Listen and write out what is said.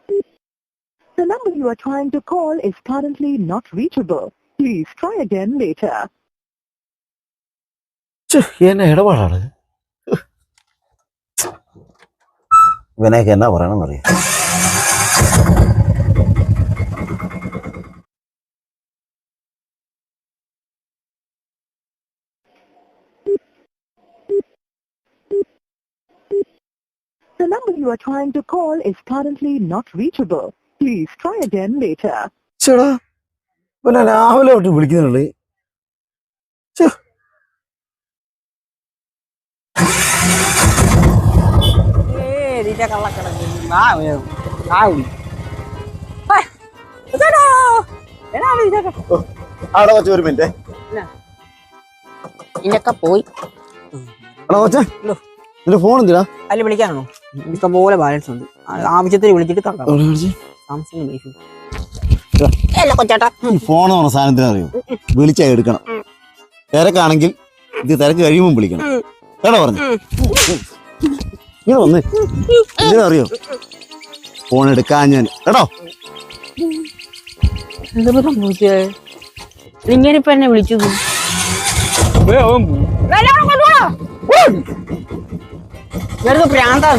The number you are trying to call is currently not reachable. Please try again later. എന്നാ ഇടപാടാണ് ഇവനൊക്കെ എന്നാ പറയണമെന്നറിയാം. The number you are trying to call is currently not reachable. Please try again later. ചേടാ പിന്നെ രാവിലെ തൊട്ട് വിളിക്കുന്നുള്ളു. അവിടെ കൊച്ച ഒരു മിനിറ്റ് ഇതൊക്കെ പോയി. നിന്റെ ഫോൺ എന്തിനാ? അല്ല വിളിക്കാനാണോ? ഇഷ്ടം പോലെ ബാലൻസ് ഉണ്ട്. ആവശ്യത്തിന് വിളിച്ചിട്ട് കൊച്ചേട്ടാ ഫോൺ പറഞ്ഞ സാധനത്തിന് അറിയോ? വിളിച്ചാ എടുക്കണം. തിരക്കാണെങ്കിൽ ഇത് തിരക്ക് കഴിയുമ്പോൾ വിളിക്കണം. കേട്ടോ പറഞ്ഞു ഇങ്ങനെ വന്നേ ഇതിനറിയോ ഫോൺ എടുക്കാൻ ഞാൻ കേട്ടോ. എന്താ സംഭവിച്ചേ? ഇങ്ങനെ ഇപ്പൊ എന്നെ വിളിച്ചത് പ്രാന്താ.